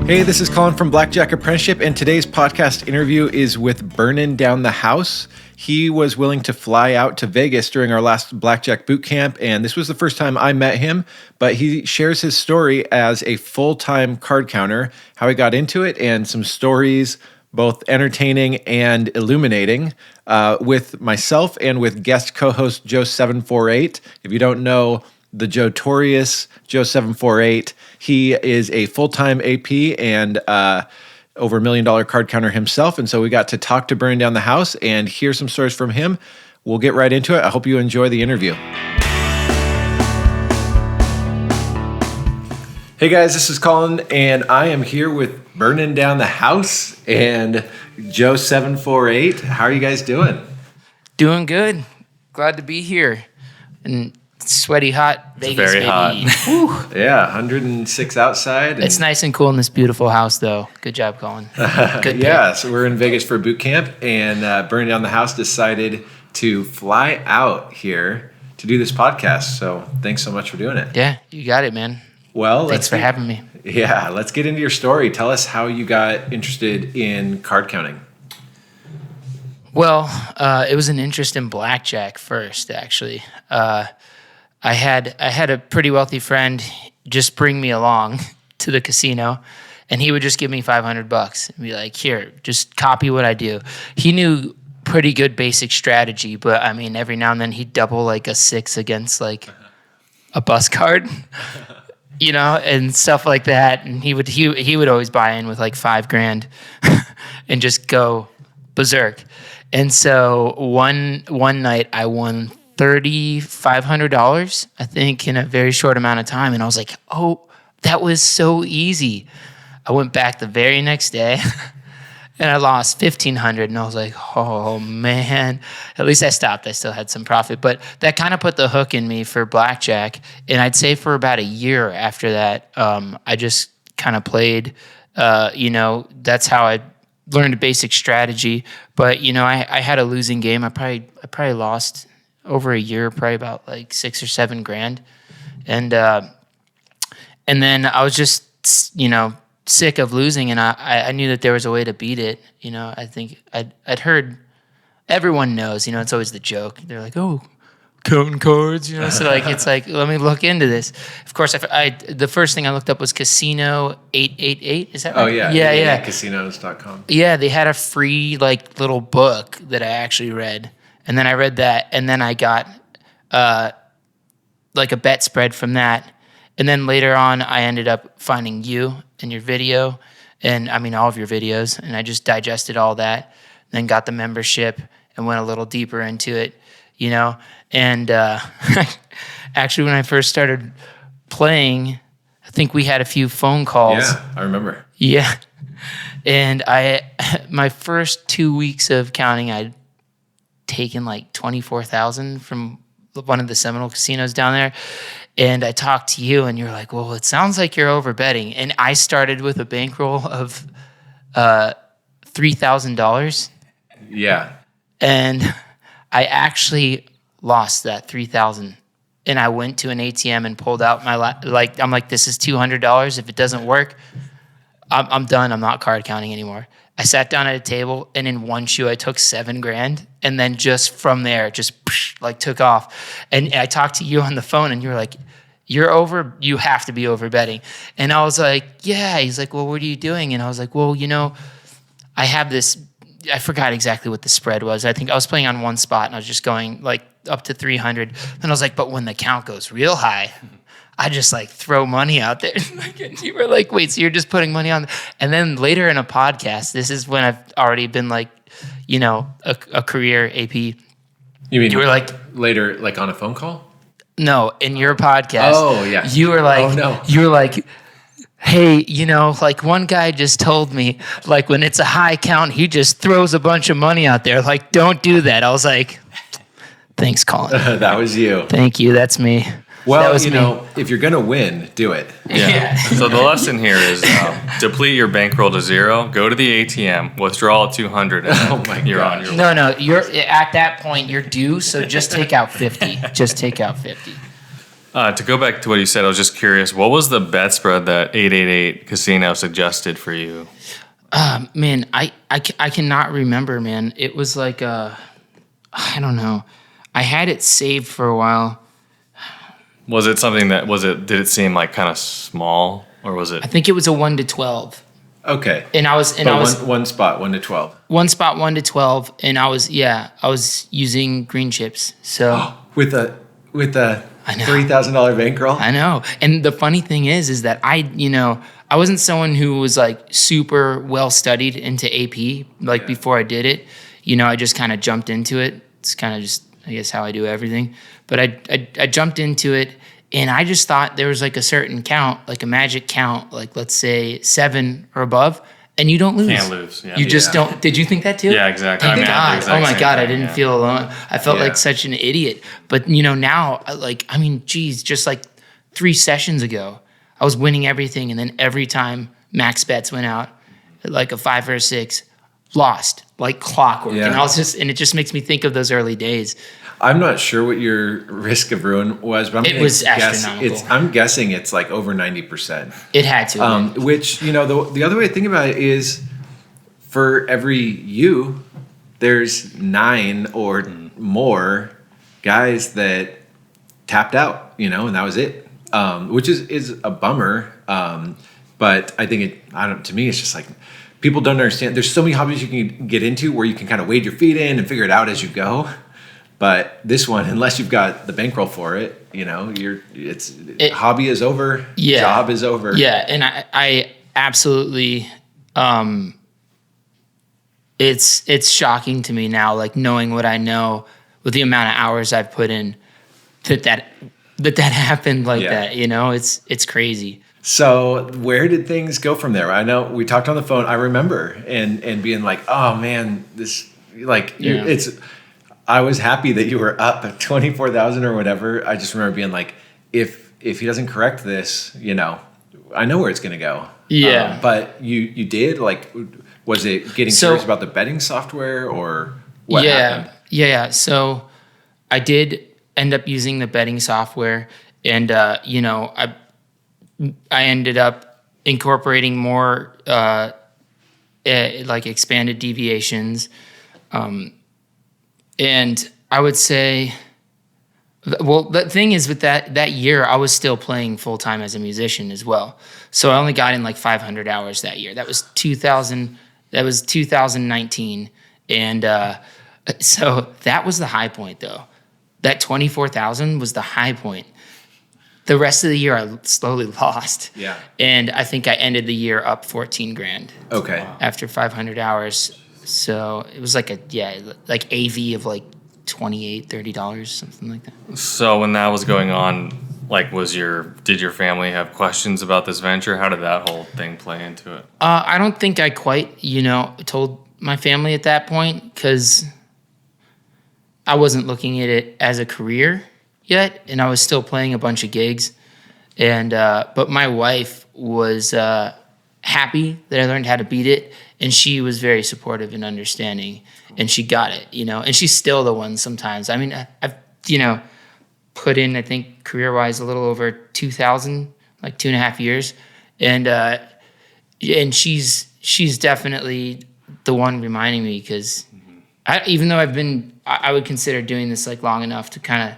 Hey, this is Colin from Blackjack Apprenticeship, and today's podcast interview is with ByrnenDownTheHouse. He was willing to fly out to Vegas during our last Blackjack boot camp, and this was the first time I met him, but he shares his story as a full-time card counter, how he got into it, and some stories, both entertaining and illuminating, with myself and with guest co-host Joe748. If you don't know the Jotorious Joe748, he is a full-time AP and over $1 million card counter himself. And so we got to talk to ByrnenDownTheHouse and hear some stories from him. We'll get right into it. I hope you enjoy the interview. Hey guys, this is Colin, and I am here with ByrnenDownTheHouse and Joe748. How are you guys doing? Doing good. Glad to be here. And sweaty, hot Vegas, very baby. hot. Yeah, 106 outside. It's nice and cool in this beautiful house, though. Good job, Colin. Good Yeah, so we're in Vegas for boot camp, and ByrnenDownTheHouse decided to fly out here to do this podcast. So thanks so much for doing it. Yeah, you got it, man. Well, thanks for having me. Yeah, let's get into your story. Tell us how you got interested in card counting. Well, it was an interest in blackjack first, actually. I had a pretty wealthy friend just bring me along to the casino, and he would just give me $500 and be like, "Here, just copy what I do." He knew pretty good basic strategy, but I mean, every now and then he'd double like a 6 against like a bus card, you know, and stuff like that. And he would always buy in with like $5,000 and just go berserk. And so one night I won $3,500, I think, in a very short amount of time. And I was like, oh, that was so easy. I went back the very next day and I lost $1,500. And I was like, oh, man. At least I stopped. I still had some profit. But that kind of put the hook in me for blackjack. And I'd say for about a year after that, I just kind of played. That's how I learned a basic strategy. But, I had a losing game. I probably lost over a year, probably about like $6,000 or $7,000. And then I was just, sick of losing, and I knew that there was a way to beat it. I think I'd heard, everyone knows, it's always the joke. They're like, oh, counting cards, so like, it's like, let me look into this. Of course, the first thing I looked up was Casino 888. Is that right? Oh, yeah. Yeah. Casinos.com. Yeah, they had a free like little book that I actually read. And then I read that, and then I got like a bet spread from that. And then later on, I ended up finding you and your video, and I mean all of your videos, and I just digested all that, then got the membership and went a little deeper into it, And actually, when I first started playing, I think we had a few phone calls. Yeah, I remember. Yeah. And my first 2 weeks of counting, I'd taken like 24,000 from one of the Seminole casinos down there. And I talked to you, and you're like, well, it sounds like you're over betting. And I started with a bankroll of $3,000. Yeah. And I actually lost that $3,000. And I went to an ATM and pulled out I'm like, this is $200. If it doesn't work, I'm done. I'm not card counting anymore. I sat down at a table, and in one shoe, I took $7,000, and then just from there, took off. And I talked to you on the phone, and you were like, you have to be over betting. And I was like, yeah. He's like, well, what are you doing? And I was like, well, I have this, I forgot exactly what the spread was. I think I was playing on one spot, and I was just going like up to 300. And I was like, but when the count goes real high, I just like throw money out there. And you were like, wait, so you're just putting money on? And then later in a podcast, this is when I've already been like, a career AP. You mean you were like later, like on a phone call? No, in your podcast. Oh, yeah. You were like, oh, no. You were like, hey, like one guy just told me, like when it's a high count, he just throws a bunch of money out there. Like, don't do that. I was like, thanks, Colin. That was you. Thank you. That's me. Well, if you're going to win, do it. Yeah. So the lesson here is deplete your bankroll to zero, go to the ATM, withdraw 200, and you're on your way. No, you're at that point, you're due, so just take out 50. Just take out 50. To go back to what you said, I was just curious. What was the bet spread that 888 Casino suggested for you? Man, I cannot remember, man. It was like, I don't know. I had it saved for a while. Was it something that, did it seem like kind of small, or was it? I think it was a 1 to 12. Okay. And I was one spot, 1 to 12. One spot, 1 to 12. And I was using green chips. So with a I know. $3,000 bankroll. I know. And the funny thing is that I wasn't someone who was like super well studied into AP before I did it. I just kind of jumped into it. It's kind of just, I guess, how I do everything. But I jumped into it, and I just thought there was like a certain count, like a magic count, like let's say 7 or above, and you don't lose. Can't lose. Yeah. You just don't. Did you think that too? Yeah, exactly. Thank God. Oh my God, I didn't yeah. feel alone. I felt like such an idiot. But now, just like 3 sessions ago, I was winning everything, and then every time max bets went out, like a 5 or a 6, lost like clockwork. Yeah. And it just makes me think of those early days. I'm not sure what your risk of ruin was, but It was astronomical. I'm guessing it's like over 90%. It had to. Which, the other way to think about it is for every you, there's 9 or more guys that tapped out, and that was it, which is a bummer. But I think to me, it's just like people don't understand. There's so many hobbies you can get into where you can kind of wade your feet in and figure it out as you go. But this one, unless you've got the bankroll for it, hobby is over, job is over. Yeah, and I absolutely, it's shocking to me now, like knowing what I know with the amount of hours I've put in, that happened like that. It's crazy. So where did things go from there? I know we talked on the phone. I remember and being like, oh man, this it's. I was happy that you were up at 24,000 or whatever. I just remember being like, if he doesn't correct this, I know where it's going to go. Yeah. But you did, was it getting serious about the betting software or what happened? Yeah. So I did end up using the betting software, and I ended up incorporating more expanded deviations. And I would say, well, the thing is with that year, I was still playing full time as a musician as well. So I only got in like 500 hours that year. That was 2019. And so that was the high point though. That 24,000 was the high point. The rest of the year I slowly lost. Yeah. And I think I ended the year up 14 grand. Okay. After 500 hours. So it was like AV of like $28, $30, something like that. So when that was going on, did your family have questions about this venture? How did that whole thing play into it? I don't think I quite, told my family at that point, because I wasn't looking at it as a career yet, and I was still playing a bunch of gigs. And but my wife was happy that I learned how to beat it. And she was very supportive and understanding, and she got it, and she's still the one sometimes. I mean, I've, put in, I think, career-wise, a little over 2,000, like 2.5 years. And she's definitely the one reminding me, because even though I would consider doing this like long enough to kind of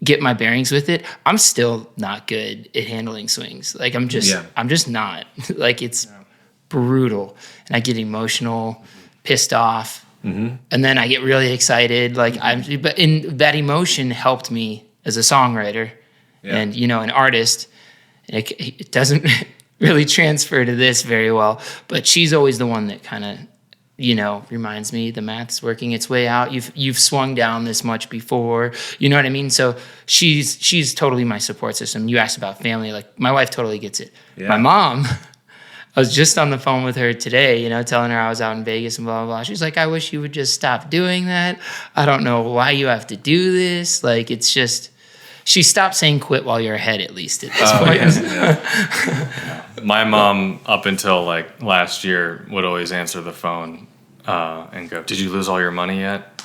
get my bearings with it, I'm still not good at handling swings. Like I'm just not. Like it's brutal, and I get emotional, pissed off, and then I get really excited. But that emotion helped me as a songwriter and an artist. And it doesn't really transfer to this very well, but she's always the one that kind of reminds me the math's working its way out. You've swung down this much before, you know what I mean? So she's totally my support system. You asked about family, like my wife totally gets it. My mom, I was just on the phone with her today, telling her I was out in Vegas and blah, blah, blah. She's like, I wish you would just stop doing that. I don't know why you have to do this. Like, it's just, she stopped saying quit while you're ahead, at least at this point. Yeah. My mom, up until last year, would always answer the phone and go, did you lose all your money yet?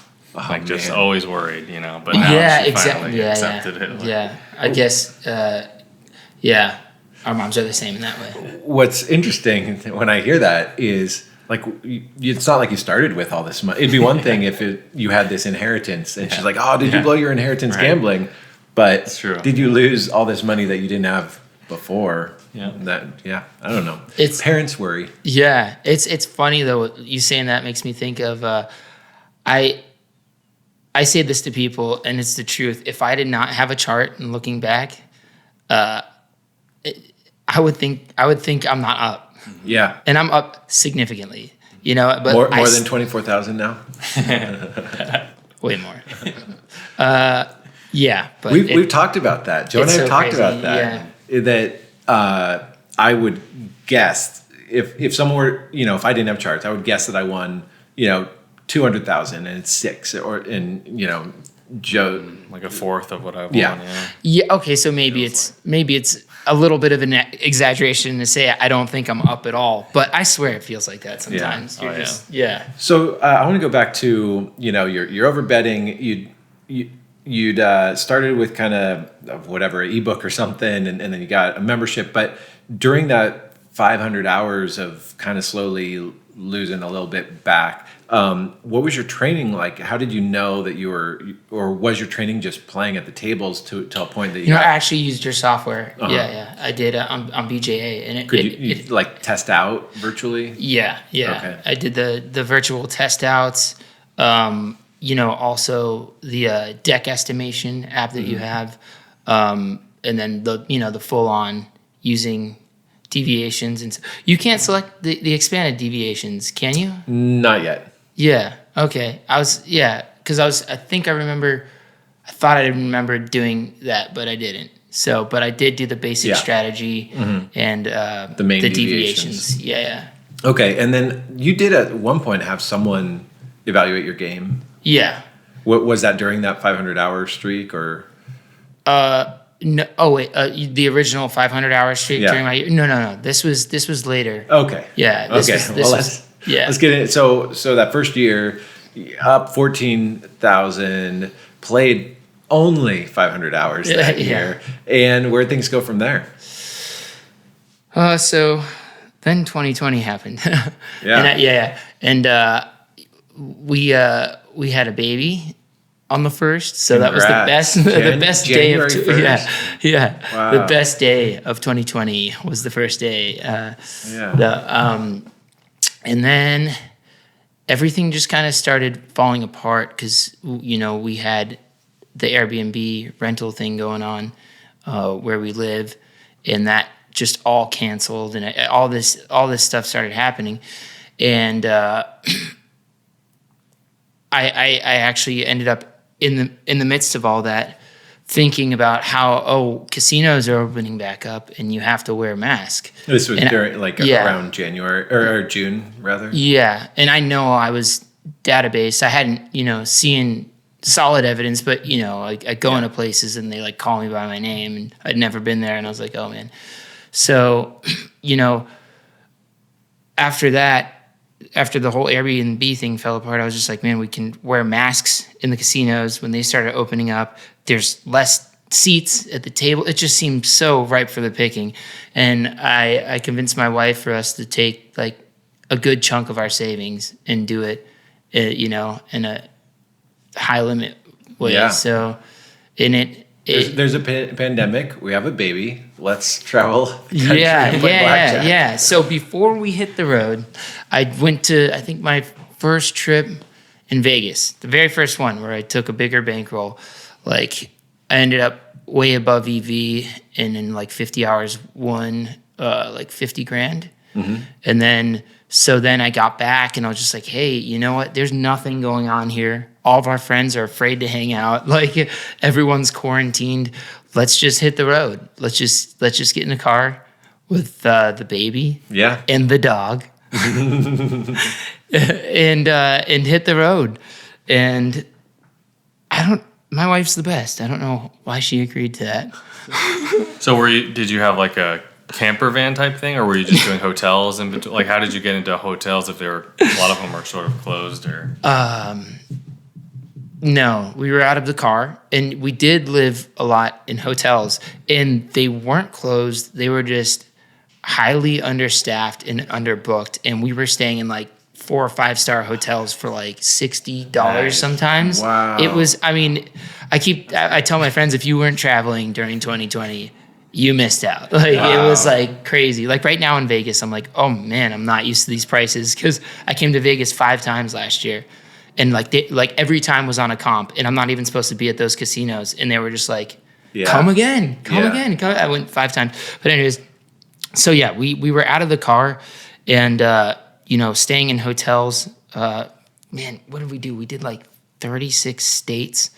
just always worried, But now she finally accepted it. I guess. Our moms are the same in that way. What's interesting when I hear that is like it's not like you started with all this money. It'd be one thing if you had this inheritance, and she's like, "Oh, did you blow your inheritance gambling?" But That's true. Did you lose all this money that you didn't have before? Yeah. I don't know. It's parents worry. Yeah, it's funny though. You saying that makes me think of I say this to people, and it's the truth. If I did not have a chart, and looking back, I would think I'm not up. Yeah, and I'm up significantly. But more than 24,000 now. Way more. Yeah, but we've talked about that. Joe and I have talked about that. Yeah. That I would guess if someone were, if I didn't have charts, I would guess that I won, 200,000 and it's 6, Joe like a fourth of what I won. Yeah. Okay. So maybe it's a little bit of an exaggeration to say I don't think I'm up at all, but I swear it feels like that sometimes. So I want to go back to you're over betting. You'd started with kind of whatever ebook or something, and then you got a membership. But during that 500 hours of kind of slowly losing a little bit back, what was your training like? How did you know that you were, or was your training just playing at the tables to a point that I actually used your software. Uh-huh. Yeah, I did on BJA, and could you like test out virtually? Yeah. Okay. I did the virtual test outs. Also the deck estimation app that you have, and then the full on using deviations, and you can't select the expanded deviations, can you? Not yet. Yeah. Okay. I thought I remembered doing that, but I didn't. So, but I did do the basic strategy and the main deviations. Yeah. Okay, and then you did at one point have someone evaluate your game. Yeah. What was that during that 500-hour streak, or? No. Oh wait. The original 500-hour streak during my year. No. This was later. Okay. Yeah. Let's get in. So that first year, up 14,000, played only 500 hours that year, and where things go from there. So then 2020 happened. And we had a baby on the first, so Congrats. That was the best day of Wow. The best day of 2020 was the first day. And then everything just kind of started falling apart because we had the Airbnb rental thing going on where we live, and that just all canceled, and all this stuff started happening, and I actually ended up in the midst of all that thinking about how casinos are opening back up and you have to wear a mask. This was around January or June rather. Yeah, and I know I was database. I hadn't seen solid evidence, but I go into places and they call me by my name, and I'd never been there, and I was like, oh man. So after that. After the whole Airbnb thing fell apart, I was just like, man, we can wear masks in the casinos. When they started opening up, there's less seats at the table. It just seemed so ripe for the picking. And I convinced my wife for us to take a good chunk of our savings and do it, in a high limit way. Yeah. So there's a pandemic. We have a baby. Let's travel. Yeah. So before we hit the road, I went to, I think, my first trip in Vegas, the very first one where I took a bigger bankroll. I ended up way above EV, and in 50 hours won $50,000. Mm-hmm. And then I got back, and I was just like, hey, you know what? There's nothing going on here. All of our friends are afraid to hang out. Everyone's quarantined. Let's just hit the road. Let's just get in a car with the baby, and the dog, and hit the road. And my wife's the best. I don't know why she agreed to that. So did you have a camper van type thing, or were you just doing hotels in between? How did you get into hotels if a lot of them are sort of closed, or? No, we were out of the car, and we did live a lot in hotels, and they weren't closed. They were just highly understaffed and underbooked, and we were staying in like 4 or 5 star hotels for like $60 sometimes. Wow. It was, I mean, I tell my friends, if you weren't traveling during 2020, you missed out. Like It was like crazy. Like right now in Vegas, I'm like, oh man, I'm not used to these prices, because I came to Vegas 5 times last year. And like every time was on a comp, and I'm not even supposed to be at those casinos, and they were just like, come again. I went 5 times. But anyways, so yeah, we were out of the car, and staying in hotels. Man, what did we do? We did like 36 states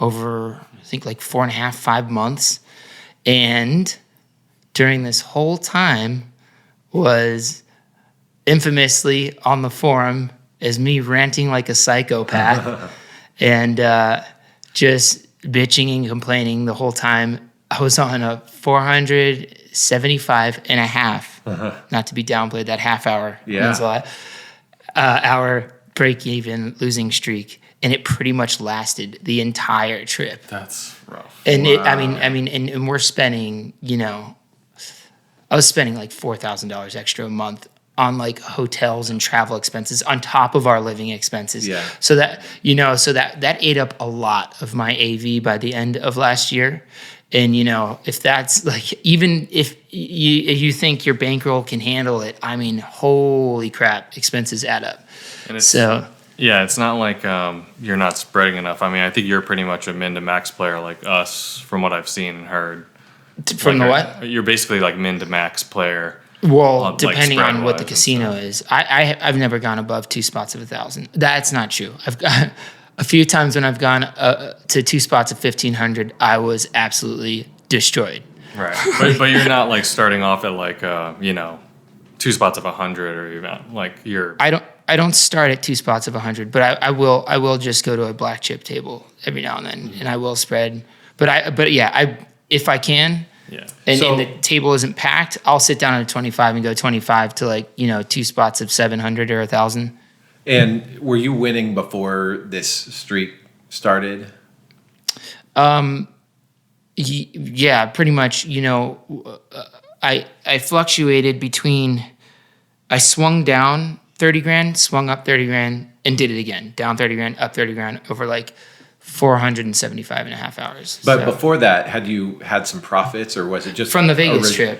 over, I think, like 4.5, 5 months, and during this whole time was infamously on the forum as me ranting like a psychopath and just bitching and complaining the whole time. I was on a 475 and a half, not to be downplayed, that half hour means a lot, hour break-even losing streak, and it pretty much lasted the entire trip. That's rough. And and we're spending, I was spending like $4,000 extra a month on like hotels and travel expenses on top of our living expenses. Yeah. So that, that ate up a lot of my AV by the end of last year. And, if that's like, even if you think your bankroll can handle it, I mean, holy crap, expenses add up. And it's not like you're not spreading enough. I mean, I think you're pretty much a min to max player like us, from what I've seen and heard. From like the what? You're basically like min to max player. Well, depending on what the casino is. I've never gone above 2 spots of 1,000. That's not true. I've got a few times when I've gone to 2 spots of 1,500, I was absolutely destroyed. Right. But you're not like starting off at like 2 spots of 100, or even like you're. I don't start at 2 spots of 100, but I will just go to a black chip table every now and then, and I will spread. But if I can. Yeah. And the table isn't packed, I'll sit down at a 25 and go 25 to like, 2 spots of 700 or 1,000. And were you winning before this streak started? Yeah, pretty much. I fluctuated between, I swung down 30 grand, swung up 30 grand, and did it again. Down 30 grand, up 30 grand over like 475 and a half hours. But before that, had you had some profits, or was it just from the Vegas trip?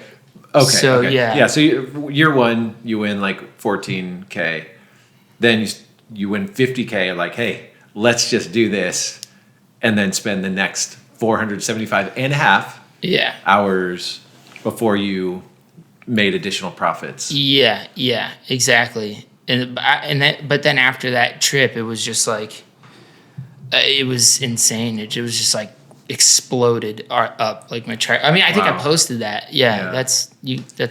Okay. So yeah. So year one, you win like 14K. Then you win 50K. Like, hey, let's just do this, and then spend the next 475 and a half hours before you made additional profits. Yeah, exactly. But then after that trip, it was just like. It was insane. It was just like exploded up like my chart. I mean, I think I posted that. Yeah, that's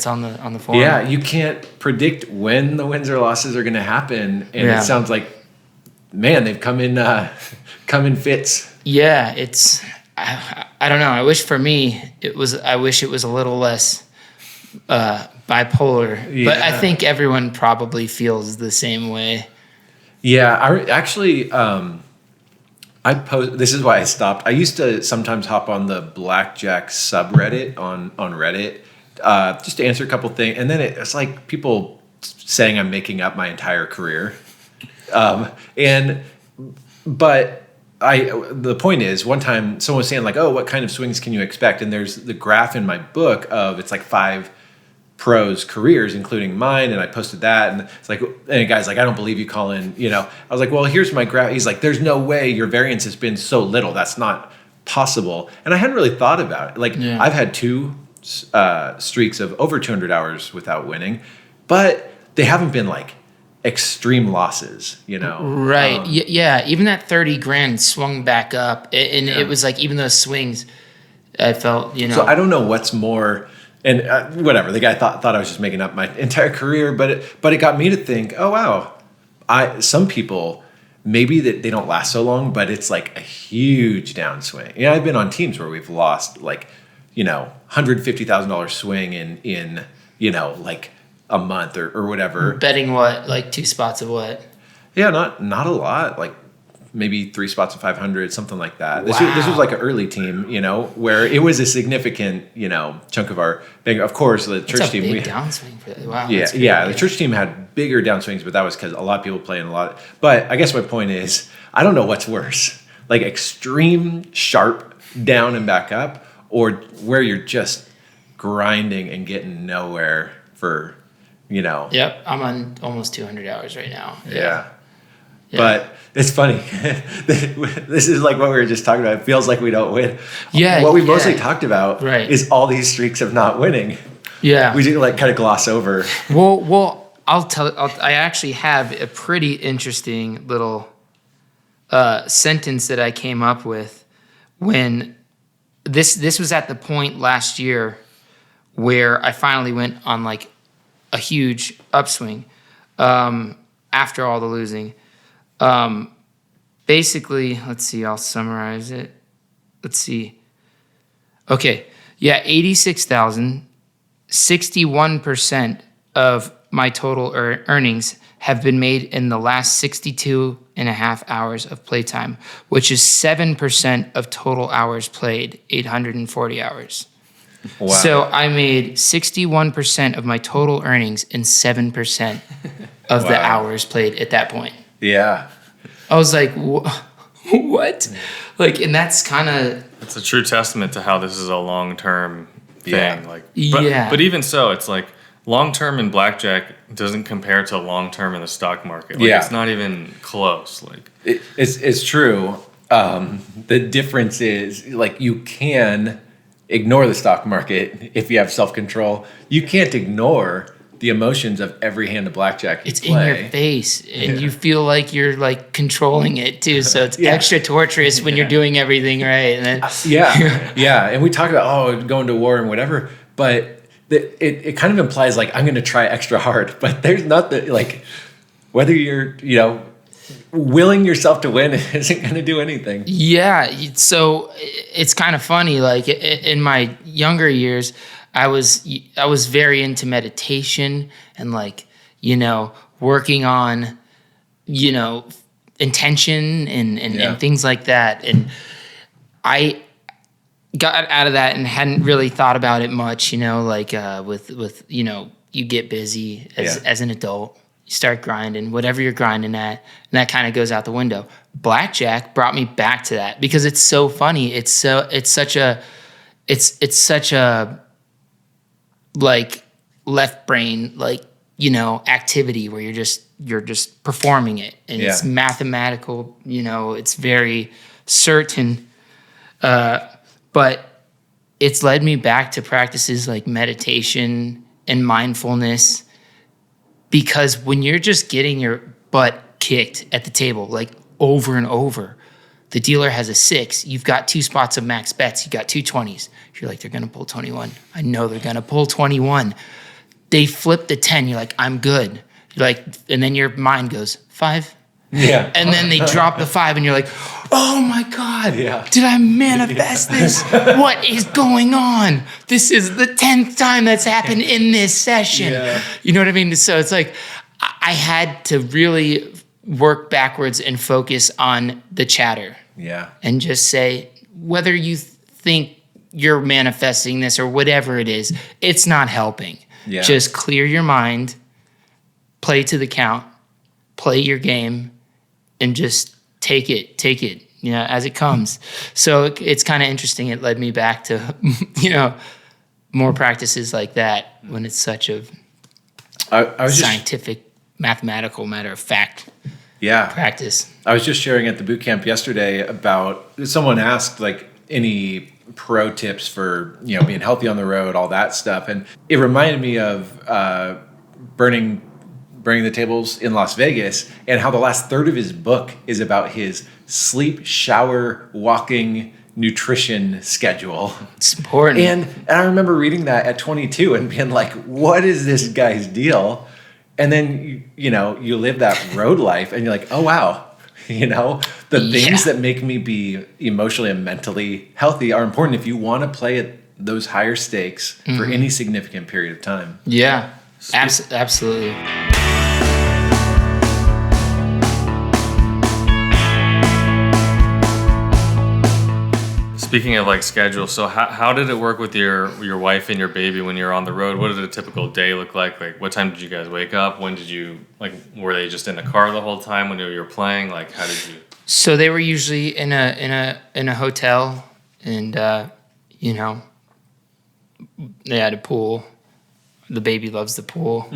on the forum. Yeah, you can't predict when the wins or losses are going to happen, and it sounds like, man, they've come in fits. Yeah, it's I don't know. I wish for me I wish it was a little less bipolar, but I think everyone probably feels the same way. Yeah, I actually. This is why I stopped. I used to sometimes hop on the Blackjack subreddit on Reddit just to answer a couple things, and then it's like people saying I'm making up my entire career. The point is, one time someone was saying like, oh, what kind of swings can you expect? And there's the graph in my book of it's like 5 pros careers, including mine, and I posted that, and it's like, and a guy's like, I don't believe you, Colin. I was like, well, here's my graph. He's like, there's no way your variance has been so little. That's not possible. And I hadn't really thought about it. Like, I've had 2 streaks of over 200 hours without winning, but they haven't been like extreme losses, Right. Yeah. Even that 30 grand swung back up, and it was like, even those swings, I felt, So I don't know what's more. And whatever, the guy thought I was just making up my entire career, but it got me to think, oh wow, some people maybe that they don't last so long, but it's like a huge downswing. I've been on teams where we've lost like $150,000 swing in like a month or whatever. Betting what, like 2 spots of what? Yeah, not a lot, like maybe 3 spots of 500, something like that. This was like an early team, where it was a significant, chunk of our big. Of course, the church team. Big downswing for that. Wow. Yeah. The church team had bigger downswings, but that was because a lot of people play in a lot. But I guess my point is, I don't know what's worse, like extreme sharp down and back up, or where you're just grinding and getting nowhere for, Yep, I'm on almost 200 hours right now. Yeah. But it's funny. This is like what we were just talking about. It feels like we don't win. Yeah. What we mostly talked about Right. is all these streaks of not winning. Yeah. We do kind of gloss over. Well, I actually have a pretty interesting little sentence that I came up with when this was at the point last year where I finally went on like a huge upswing after all the losing. Basically, let's see, I'll summarize it. Let's see. Okay. Yeah, 86,000, 61% of my total earnings have been made in the last 62 and a half hours of playtime, which is 7% of total hours played, 840 hours. Wow. So I made 61% of my total earnings in 7% of the hours played at that point. Yeah. I was like, what? Like, and that's kind of... It's a true testament to how this is a long-term thing. Yeah. But even so, it's like long-term in blackjack doesn't compare to long-term in the stock market. Like, it's not even close. Like, it's true. The difference is, like, you can ignore the stock market if you have self-control. You can't ignore the emotions of every hand of blackjack you play. In your face, and you feel like you're like controlling it too. So it's extra torturous when you're doing everything right. And then, And we talk about going to war and whatever, but it kind of implies like I'm going to try extra hard. But there's not whether you're willing yourself to win isn't going to do anything. Yeah, so it's kind of funny. Like in my younger years, I was very into meditation and working on, intention and things like that. And I got out of that and hadn't really thought about it much, with you get busy as an adult. You start grinding, whatever you're grinding at, and that kind of goes out the window. Blackjack brought me back to that because it's so funny. It's such a like left brain, activity where you're just performing it, and it's mathematical. It's very certain, but it's led me back to practices like meditation and mindfulness. Because when you're just getting your butt kicked at the table, like over and over, the dealer has a 6. You've got 2 spots of max bets. You got 2 20s. You're like, they're going to pull 21. I know they're going to pull 21. They flip the 10. You're like, I'm good. You're like, and then your mind goes, 5. Yeah. And then they drop the 5 and you're like, oh my God, did I manifest this? What is going on? This is the 10th time that's happened in this session. Yeah. You know what I mean? So it's like, I had to really work backwards and focus on the chatter. Yeah. And just say, whether you think you're manifesting this or whatever it is, it's not helping. Yeah. Just clear your mind, play to the count, play your game, and just take it, as it comes. So it's kind of interesting. It led me back to, more practices like that when it's such a scientific, mathematical, matter of fact practice. I was just sharing at the boot camp yesterday about, someone asked any pro tips for, being healthy on the road, all that stuff. And it reminded me of Burning the Tables in Las Vegas, and how the last third of his book is about his sleep, shower, walking, nutrition schedule. It's important. And I remember reading that at 22 and being like, what is this guy's deal? And then, you live that road life and you're like, oh, wow. The things that make me be emotionally and mentally healthy are important if you want to play at those higher stakes for any significant period of time. Yeah, absolutely. Speaking of like schedule, so how did it work with your wife and your baby when you're on the road? What did a typical day look like? Like, what time did you guys wake up? When did you, like, were they just in the car the whole time when you were playing? Like, how did you? So they were usually in a hotel, and you know, they had a pool. The baby loves the pool.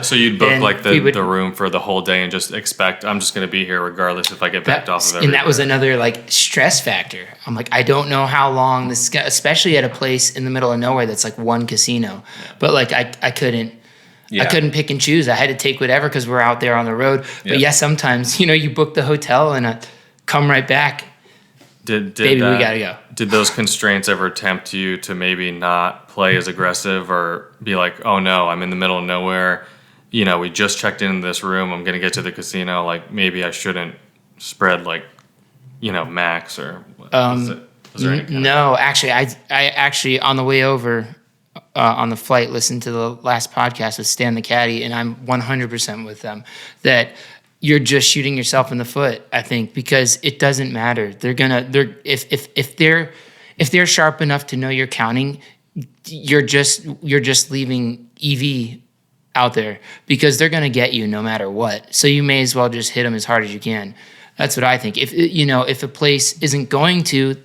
So you'd book And like we would- the room for the whole day and just expect I'm just going to be here regardless if I get backed off of everything. And that was another like stress factor. I'm like, I don't know how long this, especially at a place in the middle of nowhere that's like one casino. But like I couldn't pick and choose. I had to take whatever because we're out there on the road. But yeah, sometimes you book the hotel and come right back. Baby, we gotta go. Did those constraints ever tempt you to maybe not play as aggressive or be like, oh no, I'm in the middle of nowhere. We just checked in this room. I'm gonna get to the casino. Like maybe I shouldn't spread like, max or. Was there any kind No, actually, I actually on the way over on the flight listened to the last podcast with Stan the Caddy, and I'm 100% with them that. You're just shooting yourself in the foot, I think, because it doesn't matter. If they're sharp enough to know you're counting, you're just leaving EV out there because they're gonna get you no matter what. So you may as well just hit them as hard as you can. That's what I think. If a place isn't going to,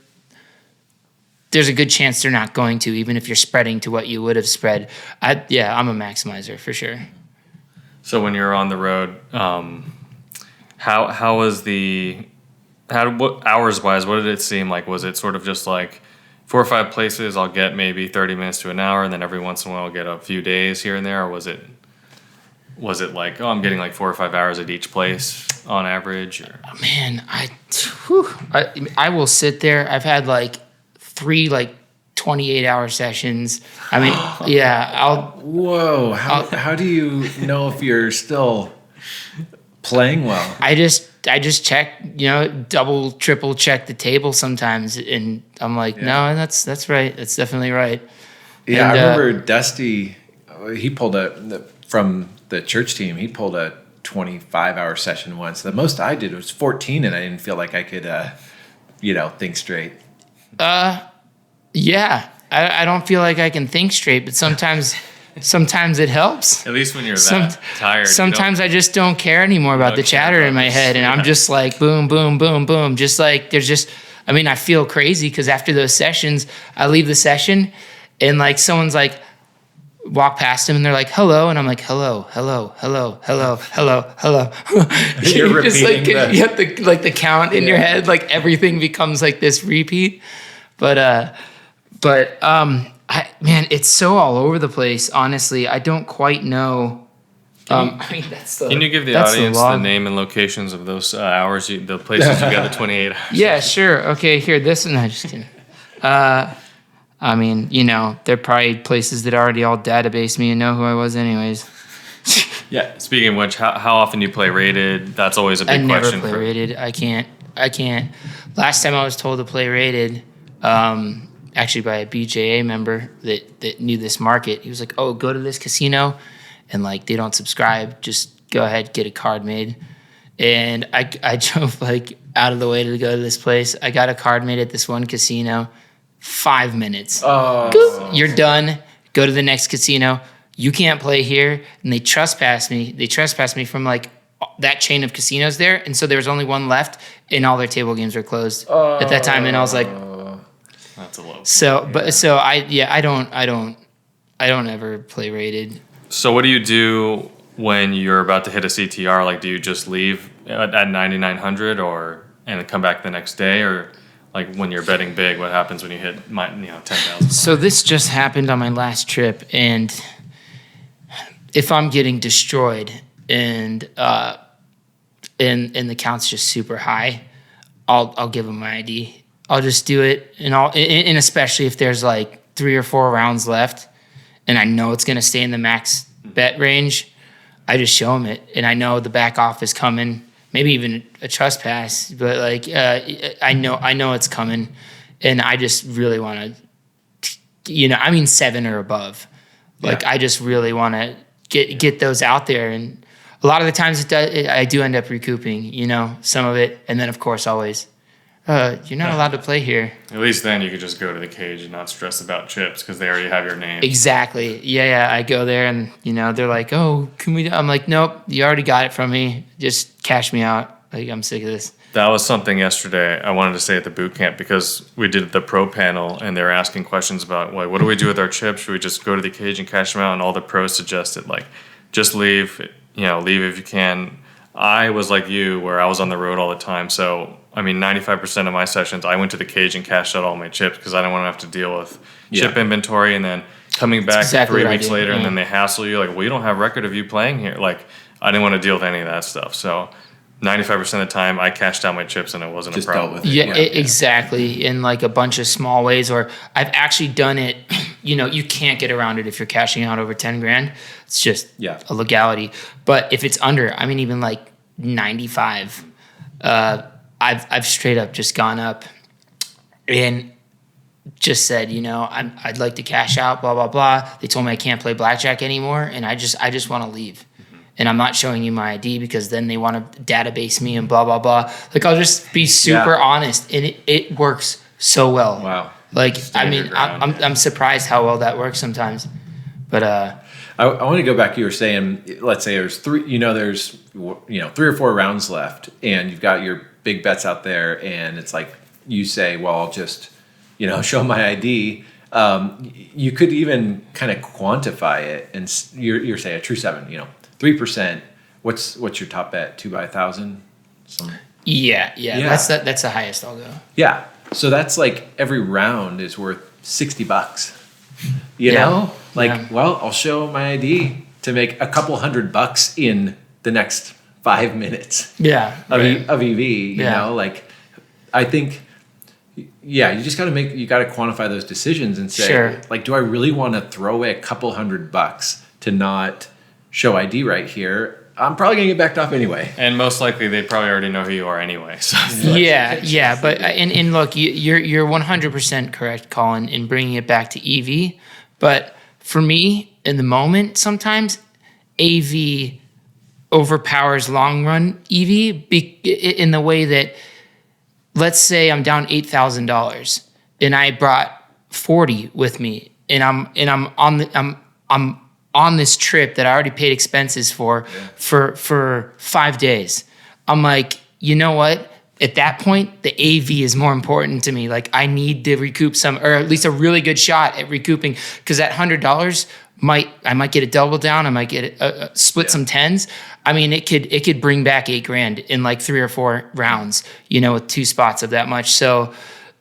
there's a good chance they're not going to, even if you're spreading to what you would have spread. I'm a maximizer for sure. So when you're on the road, How was what hours wise? What did it seem like? Was it sort of just like 4 or 5 places? I'll get maybe 30 minutes to an hour, and then every once in a while I'll get a few days here and there, or was it like I'm getting like 4 or 5 hours at each place on average? Or? Man, I will sit there. I've had like 3 like 28-hour sessions. I mean, yeah, Whoa! How do you know if you're still playing well? I just check, double, triple check the table sometimes, and I'm like, no, that's right. That's definitely right. Yeah, and, I remember Dusty. He pulled from the church team. He pulled a 25-hour session once. The most I did was 14, and I didn't feel like I could, think straight. Yeah, I don't feel like I can think straight, but sometimes it helps. At least when you're tired. Sometimes I just don't care anymore about the chatter in my head, and I'm just like boom, boom, boom, boom. Just like I feel crazy because after those sessions, I leave the session, and like someone's like walk past him and they're like hello, and I'm like hello, hello, hello, hello, hello, hello. You're just repeating like you have the count in your head, like everything becomes like this repeat. But man, it's so all over the place. Honestly, I don't quite know. Can you give the audience the name and locations of those hours, the places you got the 28 hours? Yeah, sure. Okay, here, this and that. Just kidding. They're probably places that already all database me and know who I was anyways. Yeah. Speaking of which, how often do you play rated? That's always a big question. I never play rated. I can't. Last time I was told to play rated, actually by a BJA member that knew this market. He was like, oh, go to this casino and like they don't subscribe. Just go ahead, get a card made. And I drove like out of the way to go to this place. I got a card made at this one casino. 5 minutes. Oh. You're done. Go to the next casino. You can't play here. And they trespassed me. They trespassed me from like that chain of casinos there. And so there was only one left and all their table games were closed at that time. And I was like, that's a low. I don't ever play rated. So what do you do when you're about to hit a CTR? Like, do you just leave at 9,900 and come back the next day, or like when you're betting big, what happens when you hit 10,000? So this just happened on my last trip, and if I'm getting destroyed and the count's just super high, I'll give them my ID. I'll just do it, and especially if there's like 3 or 4 rounds left, and I know it's gonna stay in the max bet range, I just show them it, and I know the back off is coming, maybe even a trespass, but like I know it's coming, and I just really want to, 7 or above, like I just really want to get those out there, and a lot of the times I do end up recouping, some of it, and then of course always You're not allowed to play here. At least then you could just go to the cage and not stress about chips because they already have your name. Exactly. Yeah. I go there and, they're like, oh, can we? I'm like, nope, you already got it from me. Just cash me out. Like, I'm sick of this. That was something yesterday I wanted to say at the boot camp because we did the pro panel and they were asking questions about, like, what do we do with our chips? Should we just go to the cage and cash them out? And all the pros suggested, like, just leave, leave if you can. I was like you, where I was on the road all the time. So, 95% of my sessions, I went to the cage and cashed out all my chips because I didn't want to have to deal with chip inventory and then coming back exactly 3 weeks later and then they hassle you like, well, you don't have record of you playing here. Like, I didn't want to deal with any of that stuff. So 95% of the time, I cashed out my chips and it wasn't Just a problem. dealt with it. Exactly. In like a bunch of small ways, or I've actually done it. You can't get around it if you're cashing out over 10 grand. It's just a legality. But if it's under, even like 95, I've straight up just gone up and just said, I'd like to cash out, blah, blah, blah. They told me I can't play blackjack anymore, and I just want to leave. And I'm not showing you my ID because then they want to database me and blah, blah, blah. Like, I'll just be super honest, and it works so well. Wow. Like, I'm surprised how well that works sometimes. But I want to go back. You were saying, let's say there's there's 3 or 4 rounds left, and you've got your big bets out there, and it's like you say, well, I'll just show my ID. You could even kind of quantify it, and you're saying a true 7, 3%. What's your top bet? 2 by 1,000. Yeah. That's the highest I'll go. Yeah. So that's like every round is worth $60. You know, well, I'll show my ID to make a couple $100 in the next 5 minutes. Yeah. Of EV. You know, like, I think, you just got to quantify those decisions and say, like, do I really want to throw away a couple $100 to not show ID right here? I'm probably gonna get backed off anyway. And most likely, they probably already know who you are anyway. So. But and look, you're 100% correct, Colin, in bringing it back to EV. But for me, in the moment, sometimes AV overpowers long run EV in the way that, let's say I'm down $8,000 and I brought 40 with me, and I'm on this trip that I already paid expenses for 5 days. I'm like, you know what? At that point, the AV is more important to me. Like, I need to recoup some, or at least a really good shot at recouping, because that $100 I might get a double down. I might get split some tens. It could bring back $8,000 in like 3 or 4 rounds, with 2 spots of that much. So,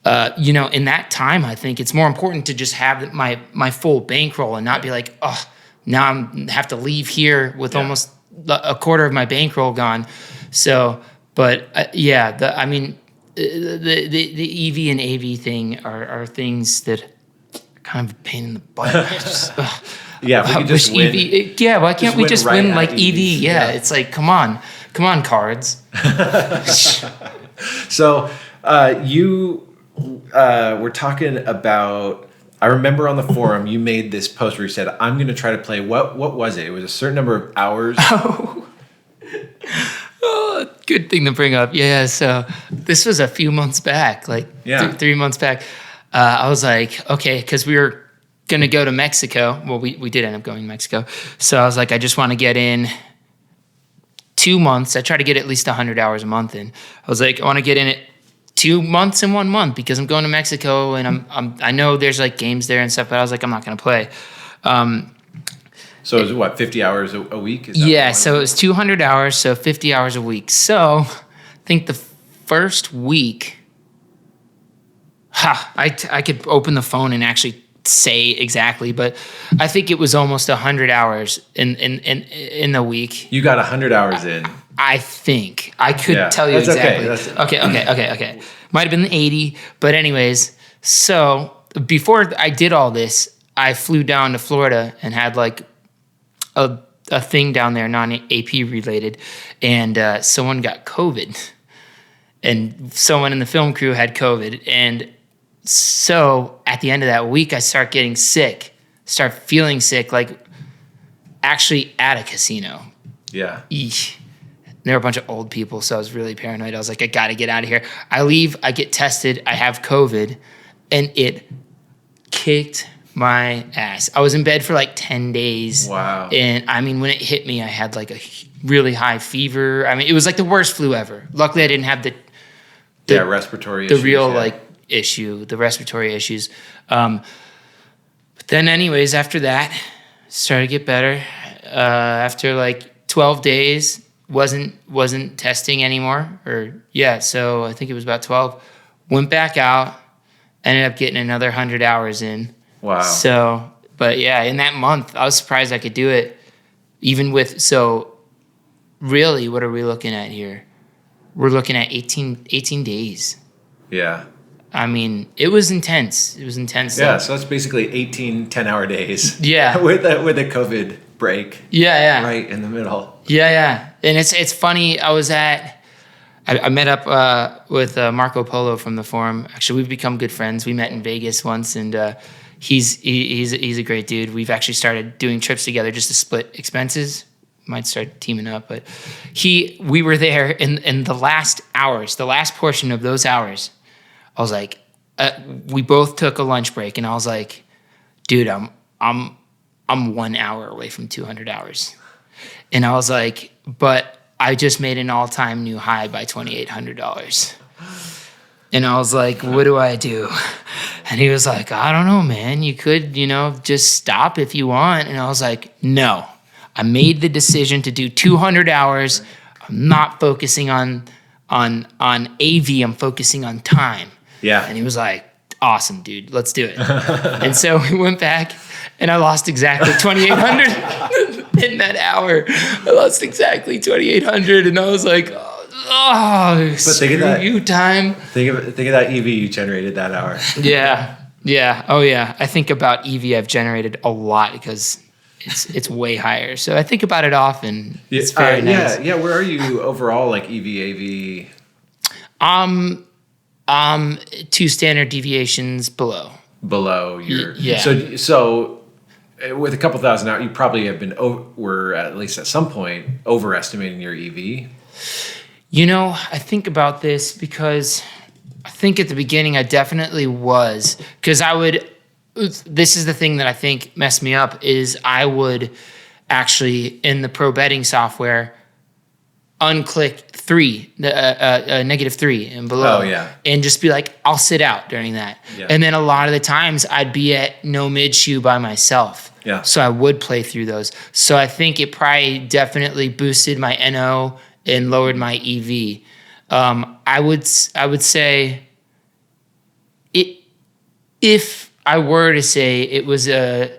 in that time, I think it's more important to just have my full bankroll and not be like, oh, now I have to leave here with almost a quarter of my bankroll gone. So, but the EV and AV thing are things that are kind of a pain in the butt. We can just win. EV, why can't we just win like EV? Yeah, it's like, come on, cards. So you were talking about. I remember on the forum you made this post where you said, I'm going to try to play, what was it? It was a certain number of hours. Oh, good thing to bring up. Yeah, so this was a few months back, like 3 months back. I was like, okay, because we were going to go to Mexico. Well, we did end up going to Mexico. So I was like, I just want to get in 2 months. I try to get at least 100 hours a month in. I was like, I want to get in it 2 months and 1 month because I'm going to Mexico and I know there's like games there and stuff, but I was like, I'm not going to play. So it was what, 50 hours a week? So it was 200 hours, so 50 hours a week. So I think the first week, I could open the phone and actually say exactly, but I think it was almost 100 hours in the week. You got 100 hours in. I think I could tell you exactly. Okay. Might have been 80, but anyways. So before I did all this, I flew down to Florida and had like a thing down there, non-AP related, and someone got COVID, and someone in the film crew had COVID, and so at the end of that week, I start feeling sick, like actually at a casino. Yeah. Eesh. there were a bunch of old people, so I was really paranoid. I was like, I got to get out of here. I leave, I get tested, I have COVID, and it kicked my ass. I was in bed for like 10 days. Wow. And I mean, when it hit me, I had like a really high fever. I mean, it was like the worst flu ever. Luckily, I didn't have the respiratory the issues. real like issue, the respiratory issues. But then anyways, after that, started to get better. After like 12 days, wasn't testing anymore. So I think it was about 12. Went back out, ended up getting another 100 hours in. Wow. So, but yeah, in that month, I was surprised I could do it. Even with, so really, what are we looking at here? We're looking at 18 days. Yeah. I mean, it was intense. It was intense. Yeah, so that's basically 18 10-hour days. Yeah. with a COVID break. Yeah. Right in the middle. Yeah. And it's funny. I met up with Marco Polo from the forum. Actually, we've become good friends. We met in Vegas once, and he's a great dude. We've actually started doing trips together just to split expenses. Might start teaming up, but we were there in the last hours, the last portion of those hours. I was like, we both took a lunch break, and I was like, dude, I'm 1 hour away from 200 hours, and I was like, but I just made an all-time new high by $2,800. And I was like, what do I do? And he was like, I don't know, man. You could, just stop if you want. And I was like, no. I made the decision to do 200 hours. I'm not focusing on AV. I'm focusing on time. Yeah. And he was like, awesome, dude. Let's do it. And so we went back, and I lost exactly 2,800 in that hour. I lost exactly 2,800, and I was like, oh, screw you, time. Think of that EV you generated that hour. Yeah. Oh, yeah. I think about EV I've generated a lot because it's way higher. So I think about it often. It's very nice. Yeah. Where are you overall, like EV, AV? 2 standard deviations below. Below your... Yeah. So with a couple thousand out, you probably have been, were at least at some point, overestimating your EV. I think about this because I think at the beginning I definitely was. Because this is the thing that I think messed me up, is I would actually, in the pro betting software, unclick -3 and below. Oh, yeah. And just be like, I'll sit out during that. Yeah. And then a lot of the times I'd be at no mid shoe by myself. Yeah. So I would play through those. So I think it probably definitely boosted my NO and lowered my EV. I would say if I were to say it was a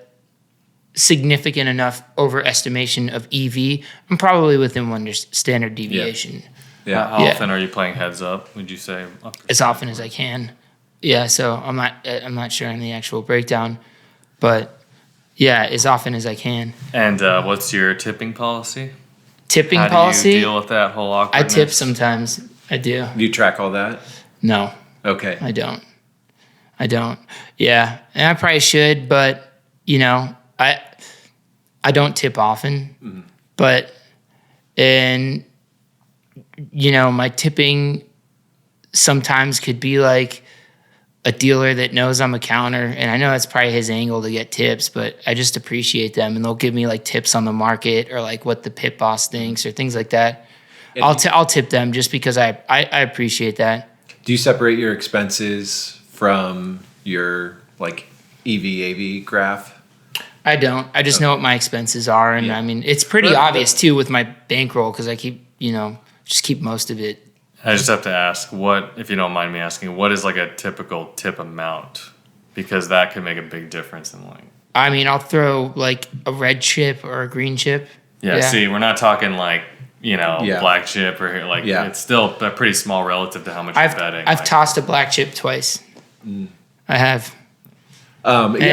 significant enough overestimation of EV, I'm probably within 1 standard deviation. Yeah. How often are you playing heads up, would you say? As often as I can. Yeah, so I'm not sure on the actual breakdown, but yeah, as often as I can. And what's your tipping policy? Tipping How policy? do you deal with that whole awkwardness? I tip sometimes. I do. Do you track all that? No. Okay. I don't. Yeah, and I probably should, but I don't tip often. Mm-hmm. But my tipping sometimes could be like a dealer that knows I'm a counter, and I know that's probably his angle to get tips, but I just appreciate them, and they'll give me like tips on the market or like what the pit boss thinks or things like that. I'll tip them just because I appreciate that. Do you separate your expenses from your like EV/AV graph? I don't. I just know what my expenses are, and I mean it's pretty obvious too with my bankroll because I keep keep most of it. I just have to ask, what, if you don't mind me asking, what is like a typical tip amount? Because that could make a big difference in like. I mean, I'll throw like a red chip or a green chip. Yeah. See, we're not talking like black chip or like it's still pretty small relative to how much you're betting. I've tossed a black chip twice. I have. And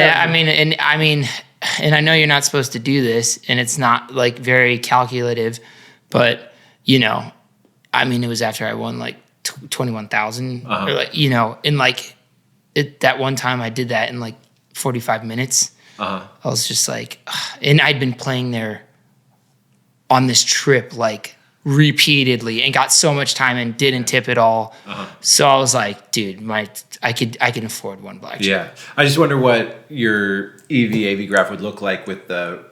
I know you're not supposed to do this, and it's not like very calculative, but it was after I won like 21,000, or like in like that one time I did that in like 45 minutes. I was just like, and I'd been playing there on this trip like repeatedly and got so much time and didn't tip at all. So I was like, dude, I can afford one blackjack. Yeah. I just wonder what your EV/AV graph would look like with the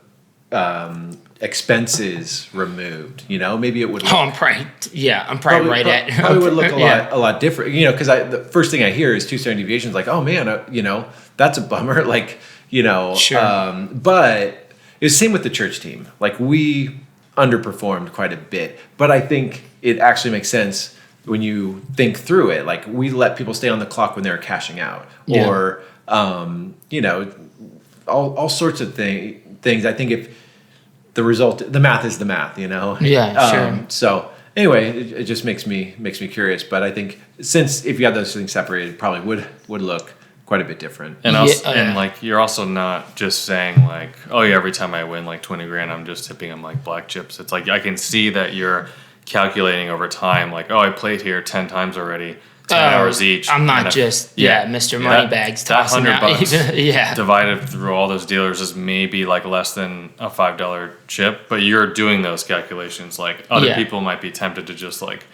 expenses removed. Maybe it would look, I'm probably right at probably would look a lot different, because the first thing I hear is 2 standard deviations, like, oh man, that's a bummer, like, Sure. But it was the same with the church team. Like, we underperformed quite a bit, but I think it actually makes sense when you think through it. Like, we let people stay on the clock when they were cashing out, or all sorts of things. I think if the math is the math, Yeah, sure. So anyway, it just makes me curious. But I think since if you have those things separated, it probably would look quite a bit different. And also, and like, you're also not just saying like, oh yeah, every time I win like 20 grand, I'm just tipping them like black chips. It's like, I can see that you're calculating over time, like, oh, I played here 10 times already, 10 hours each. I'm not just Mr. Moneybags tossing that out. $100 divided through all those dealers is maybe like less than a $5 chip, but you're doing those calculations. Like, other people might be tempted to just like,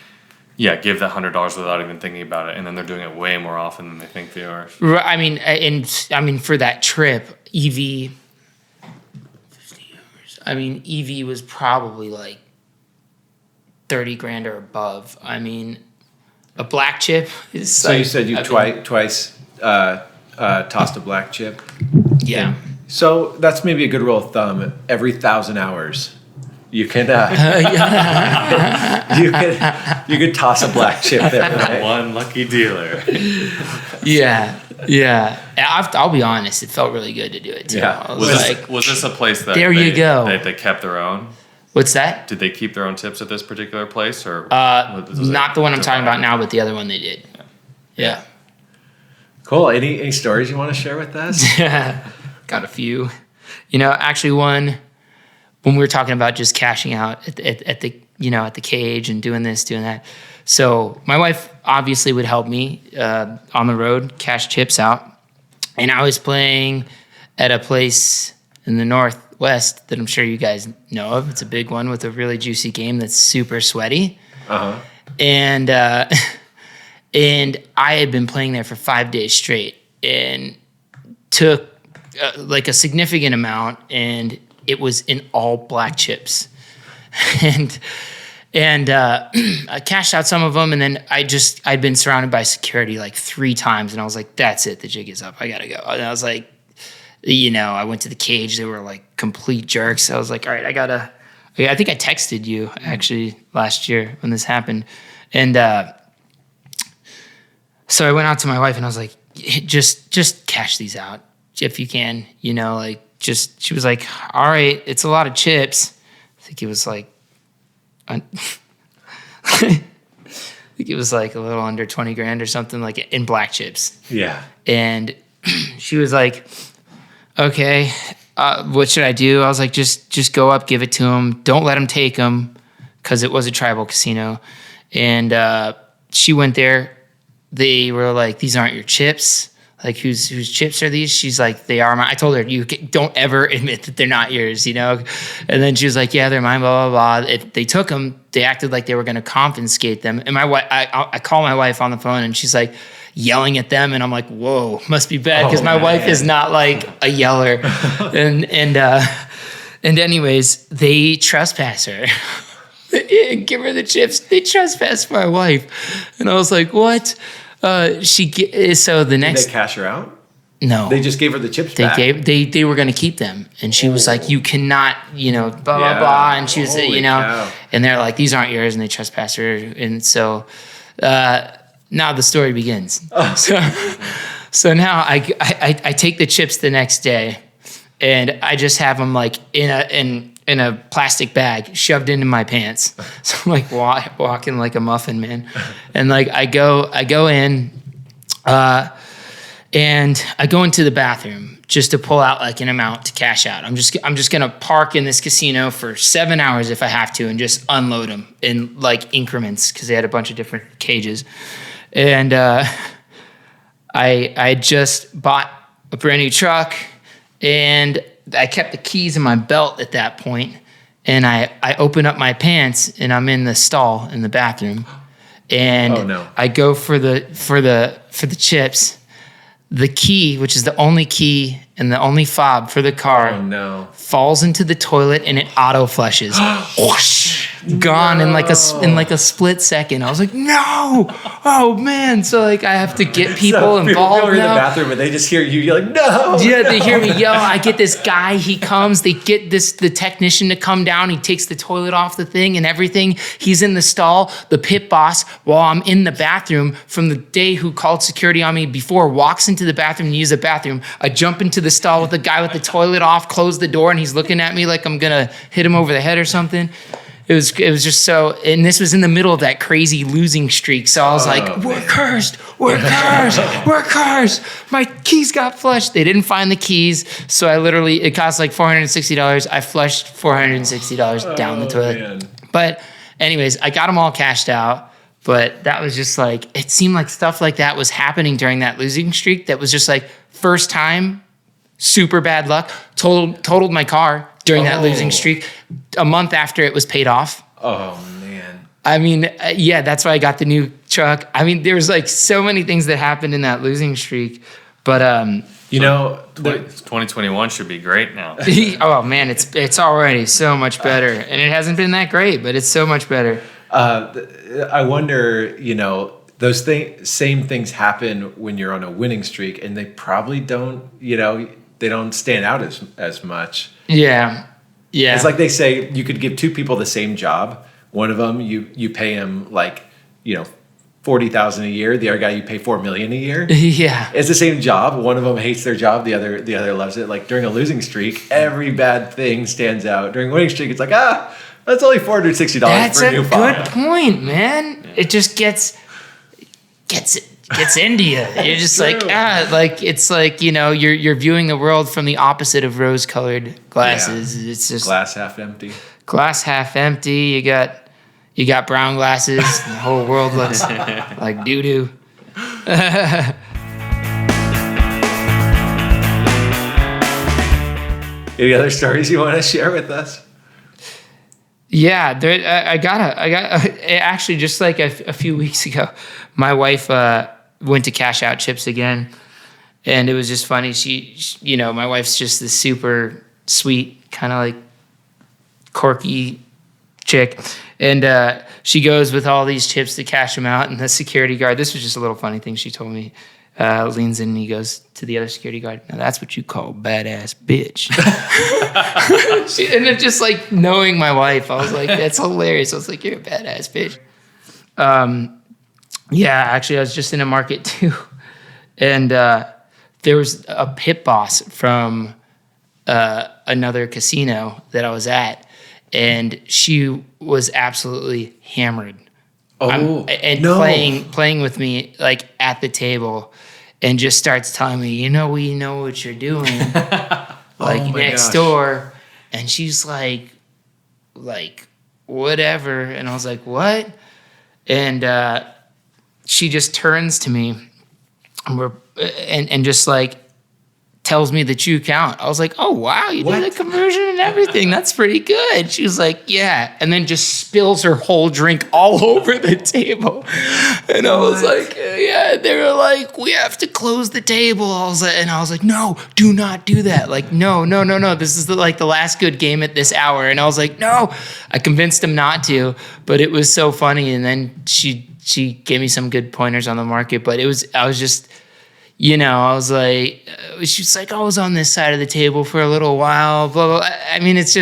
give that $100 without even thinking about it, and then they're doing it way more often than they think they are. Right, I mean, for that trip, EV, 50 hours. I mean, EV was probably like 30 grand or above. I mean, a black chip is. So you said you twice tossed a black chip. Yeah. So that's maybe a good rule of thumb. Every 1,000 hours, you can you could toss a black chip there. Right? One lucky dealer. Yeah. I'll be honest. It felt really good to do it too. Yeah. Was this a place that you go. They kept their own? What's that? Did they keep their own tips at this particular place, or not the one I'm talking about now, but the other one they did. Yeah. Cool. Any stories you want to share with us? Got a few. Actually, one when we were talking about just cashing out at the cage and doing this, doing that. So my wife obviously would help me on the road cash chips out, and I was playing at a place in the Northwest that I'm sure you guys know of. It's a big one with a really juicy game that's super sweaty. And and I had been playing there for 5 days straight and took like a significant amount, and it was in all black chips. and I cashed out some of them, and then I'd been surrounded by security like 3 times, and I was like, that's it, the jig is up, I gotta go. And I was like, I went to the cage, they were like complete jerks. I was like, all right, I think I texted you actually last year when this happened. And so I went out to my wife and I was like, just cash these out if you can, she was like, all right, it's a lot of chips. I think it was like, I think it was like a little under 20 grand or something, like in black chips. Yeah. And she was like, okay, what should I do? I was like, just go up, give it to him. Don't let him take them, because it was a tribal casino. And she went there. They were like, these aren't your chips. Like, whose chips are these? She's like, they are mine. I told her, you don't ever admit that they're not yours, And then she was like, yeah, they're mine, blah, blah, blah. They took them. They acted like they were going to confiscate them. And my wife, I call my wife on the phone, and she's like yelling at them. And I'm like, whoa, must be bad, because my wife is not like a yeller. and anyways, they trespass her. Give her the chips. They trespassed my wife. And I was like, what? So the next. Did they cash her out? No. They just gave her the chips back? They were going to keep them. And she was like, you cannot, blah, blah, blah. And she was, cow. And they're like, these aren't yours. And they trespassed her. And so now the story begins. Oh. So now I take the chips the next day, and I just have them like in a plastic bag shoved into my pants. So I'm like walking like a muffin, man. And like I go in, and I go into the bathroom just to pull out like an amount to cash out. I'm just gonna park in this casino for 7 hours if I have to, and just unload them in like increments, because they had a bunch of different cages. And I just bought a brand new truck, and I kept the keys in my belt at that point. and I open up my pants and I'm in the stall in the bathroom, and I go for the chips. The key, which is the only key and the only fob for the car, falls into the toilet and it auto flushes. Whoosh, gone in like a split second. I was like, no, oh man. So like I have to get people involved. People are in the bathroom and they just hear you. You're like, no. Yeah, they hear me yell. I get this guy. He comes. They get the technician to come down. He takes the toilet off the thing and everything. He's in the stall. The pit boss, while I'm in the bathroom, from the day who called security on me before, walks into the bathroom and use the bathroom. I jump into the stall with the guy with the toilet off, close the door, and he's looking at me like I'm gonna hit him over the head or something. It was just so, and this was in the middle of that crazy losing streak. So I was we're cursed. My keys got flushed. They didn't find the keys. So it cost like $460. I flushed $460 down the toilet. Man. But anyways, I got them all cashed out. But that was just like, it seemed like stuff like that was happening during that losing streak. That was just like first time, super bad luck, totaled my car during that losing streak. A month after it was paid off. Oh, man. I mean, yeah, that's why I got the new truck. I mean, there was like so many things that happened in that losing streak. But, 2021 should be great now. Oh, man, it's already so much better. And it hasn't been that great, but it's so much better. I wonder, those same things happen when you're on a winning streak, and they probably don't, they don't stand out as much. Yeah. Yeah. It's like they say you could give two people the same job. One of them, you pay him like, $40,000 a year. The other guy, you pay $4 million a year. Yeah. It's the same job. One of them hates their job. The other loves it. Like during a losing streak, every bad thing stands out. During a winning streak, it's like, that's only $460 for a new phone. That's a good point, man. Yeah. It just gets into you. You're just it's like, you're viewing the world from the opposite of rose-colored glasses. Yeah. It's just glass half empty. Glass half empty. You got brown glasses. The whole world looks like doo-doo. Any other stories you want to share with us? Yeah, I got actually just like a few weeks ago, my wife went to cash out chips again, and it was just funny. She my wife's just this super sweet, kind of like quirky chick, and she goes with all these chips to cash them out, and the security guard, this was just a little funny thing she told me, leans in and he goes to the other security guard, now that's what you call badass bitch. And then just like knowing my wife, I was like, that's hilarious. I was like, you're a badass bitch. Yeah, actually I was just in a market too. And there was a pit boss from another casino that I was at, and she was absolutely hammered. Playing with me like at the table, and just starts telling me, we know what you're doing, like next door. And she's like whatever, and I was like, what? And she just turns to me, and just like tells me that you count. I was like, oh wow, you did the conversion and everything. That's pretty good. She was like, yeah, and then just spills her whole drink all over the table. And I was like, yeah. They were like, we have to close the table. I was like, no, do not do that. Like, no. This is the last good game at this hour. And I was like, no. I convinced him not to, but it was so funny. And then she gave me some good pointers on the market, but I was just. I was like, she was like, I was on this side of the table for a little while, blah, blah. I mean, it's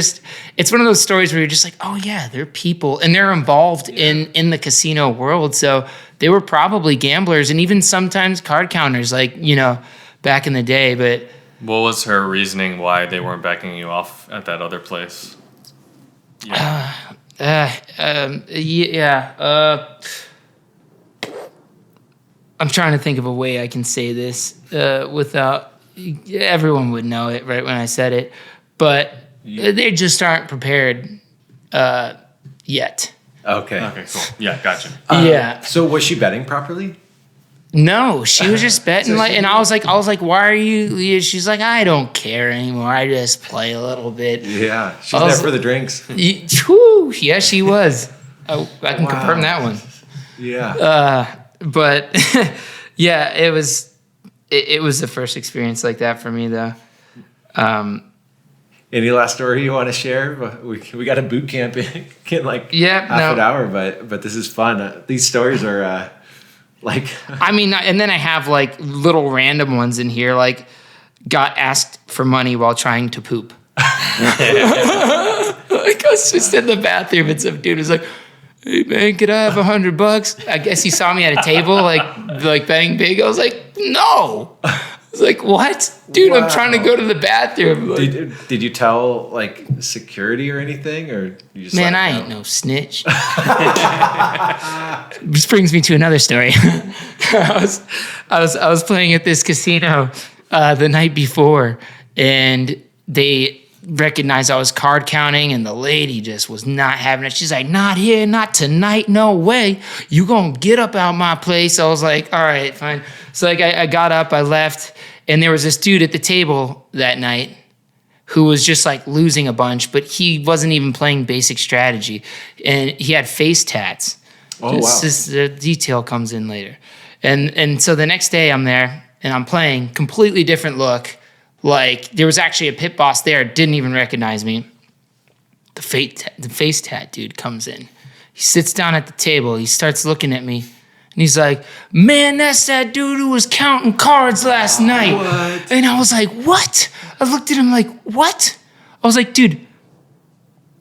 one of those stories where you're just like, oh yeah, they're people and they're involved in the casino world. So they were probably gamblers and even sometimes card counters, back in the day. But what was her reasoning why they weren't backing you off at that other place? Yeah. I'm trying to think of a way I can say this without everyone would know it right when I said it, but they just aren't prepared yet. Okay, cool. Yeah, gotcha. Yeah. So was she betting properly? No, she was just betting and I was like, why are you? She's like, I don't care anymore. I just play a little bit. Yeah, she's there for the drinks. Yeah, she was. I can confirm that one. Yeah. But yeah, it was the first experience like that for me though. Any last story you want to share? We got a boot camp in like half an hour, but this is fun. These stories are like. I mean, and then I have like little random ones in here, like got asked for money while trying to poop. Like I was just in the bathroom and some dude was like, "Hey man, could I have $100?" I guess he saw me at a table, like betting big. I was like, "No." I was like, "What, dude? Wow. I'm trying to go to the bathroom." Like, did you tell like security or anything, or you just? Man, I ain't no snitch. This brings me to another story. I was playing at this casino the night before, and they recognized I was card counting, and the lady just was not having it. She's like, "Not here, not tonight, no way. You gonna get up out my place?" I was like, "All right, fine." So like I got up, I left, and there was this dude at the table that night who was just like losing a bunch, but he wasn't even playing basic strategy, and he had face tats. Oh wow! The detail comes in later, and so the next day I'm there and I'm playing, completely different look. Like there was actually a pit boss there, didn't even recognize me. The face tat dude comes in. He sits down at the table. He starts looking at me. And he's like, "Man, that's that dude who was counting cards last night." What? And I was like, "What?" I looked at him like, "What?" I was like, "Dude,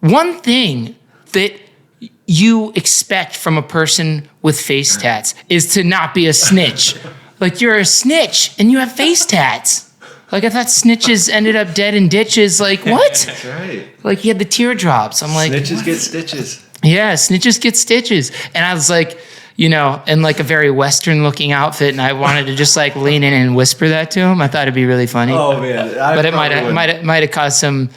one thing that you expect from a person with face tats is to not be a snitch. Like, you're a snitch and you have face tats. Like, I thought snitches ended up dead in ditches. Like, what?" That's right. Like, he had the teardrops. I'm like, snitches what? Get stitches. Yeah, snitches get stitches. And I was like, you know, in like a very Western looking outfit, and I wanted to just like lean in and whisper that to him. I thought it'd be really funny. Oh man, but it might have caused some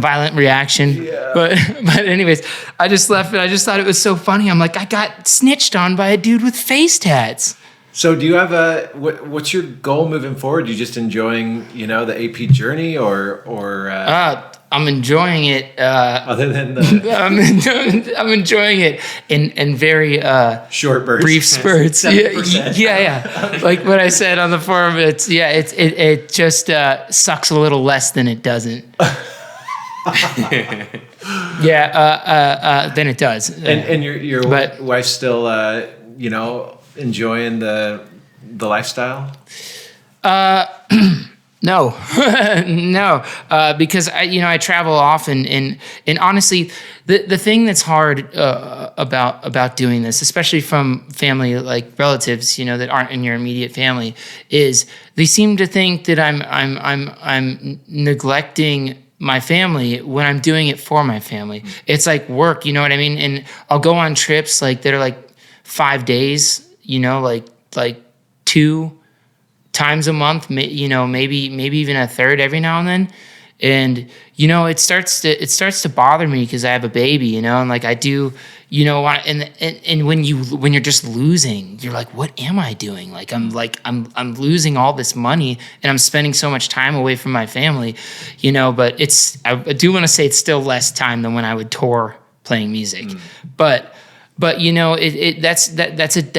violent reaction. Yeah. But anyways, I just left it. I just thought it was so funny. I'm like, I got snitched on by a dude with face tats. So do you have what's your goal moving forward? You just enjoying, the AP journey or I'm enjoying it. Other than the I'm enjoying it in very short bursts, brief spurts. Yeah. Like what I said on the forum, it just sucks a little less than it doesn't. Than it does. And your wife's still enjoying the lifestyle? No, because I travel often, and honestly, the thing that's hard about doing this, especially from family, like relatives, that aren't in your immediate family, is they seem to think that I'm neglecting my family when I'm doing it for my family. It's like work, you know what I mean? And I'll go on trips that are like 5 days, like 2 times a month, maybe even a third every now and then. And, it starts to bother me because I have a baby, and like I do, and when you're just losing, you're like, what am I doing? Like, I'm losing all this money and I'm spending so much time away from my family, but I do want to say it's still less time than when I would tour playing music. But that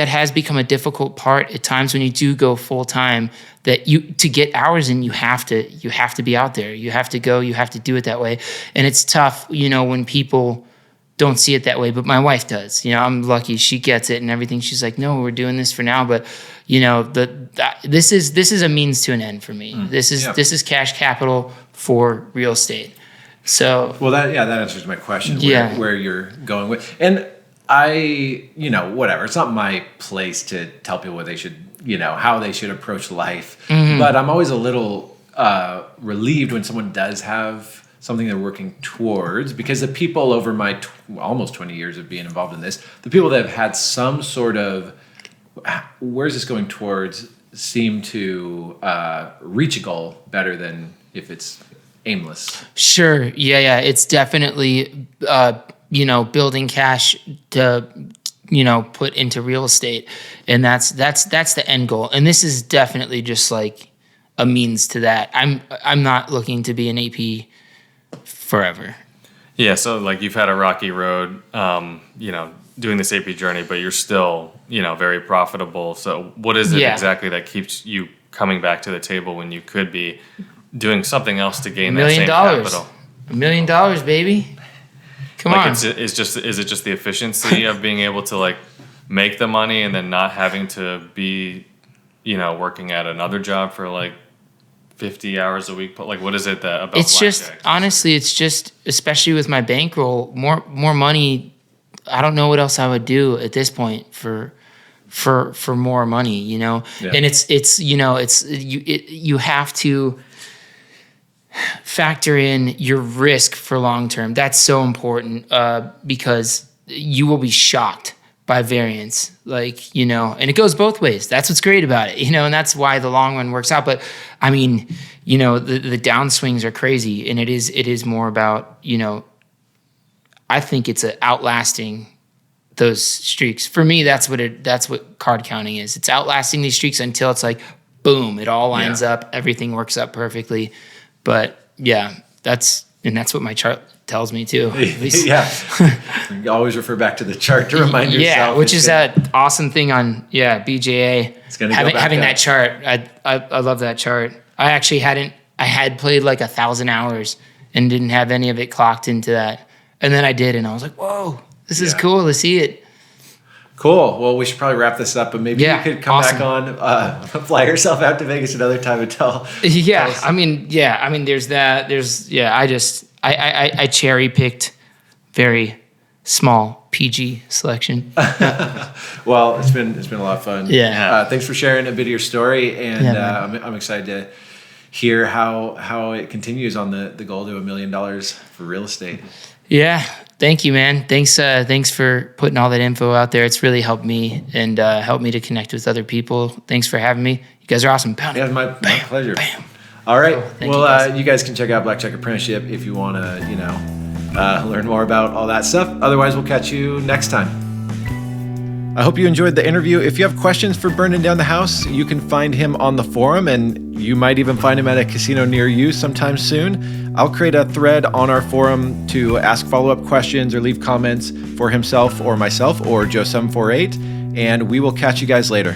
has become a difficult part at times when you do go full time. That to get hours in, you have to be out there. You have to go. You have to do it that way, and it's tough, when people don't see it that way. But my wife does. I'm lucky; she gets it and everything. She's like, "No, we're doing this for now, but this is a means to an end for me. This is cash capital for real estate." So that answers my question. Where you're going with and. Whatever. It's not my place to tell people what they should, how they should approach life. Mm-hmm. But I'm always a little relieved when someone does have something they're working towards, because the people over my almost 20 years of being involved in this, the people that have had some sort of, where's this going towards, seem to reach a goal better than if it's aimless. Sure. Yeah. It's definitely... building cash to put into real estate. And that's the end goal. And this is definitely just like a means to that. I'm not looking to be an AP forever. Yeah, so like you've had a rocky road, doing this AP journey, but you're still, very profitable. So what is it exactly that keeps you coming back to the table when you could be doing something else to gain that same capital? $1 million, baby. Come on. Is it just the efficiency of being able to like make the money and then not having to be, working at another job for like 50 hours a week? Like, what is it that about it's Blackjack? Just honestly, it's just, especially with my bankroll, more money. I don't know what else I would do at this point for more money, Yeah. And it's you have to factor in your risk for long term. That's so important because you will be shocked by variance, and it goes both ways. That's what's great about it, and that's why the long run works out. But I mean, the downswings are crazy, and it is more about, I think it's outlasting those streaks. For me, that's what card counting is. It's outlasting these streaks until it's like, boom, it all lines up, everything works up perfectly. But yeah, that's what my chart tells me too. Yeah. You always refer back to the chart to remind yourself. Yeah, which is that awesome thing on BJA. It's gonna having that chart. I love that chart. I actually had played like 1,000 hours and didn't have any of it clocked into that. And then I did, and I was like, whoa, this is cool to see it. Cool. Well, we should probably wrap this up, but maybe you could come back on, fly yourself out to Vegas another time and tell. Yeah. Tell I mean, there's that. I cherry picked very small PG selection. Well, it's been a lot of fun. Yeah. Thanks for sharing a bit of your story, and I'm excited to hear how it continues on the goal to $1 million for real estate. Yeah. Thank you, man. Thanks for putting all that info out there. It's really helped me and helped me to connect with other people. Thanks for having me. You guys are awesome. Pound it. Yeah, my pleasure. Bam. All right. You guys can check out Blackjack Apprenticeship if you want to, learn more about all that stuff. Otherwise, we'll catch you next time. I hope you enjoyed the interview. If you have questions for Burning Down the House, you can find him on the forum, and you might even find him at a casino near you sometime soon. I'll create a thread on our forum to ask follow-up questions or leave comments for himself or myself or Joe748, and we will catch you guys later.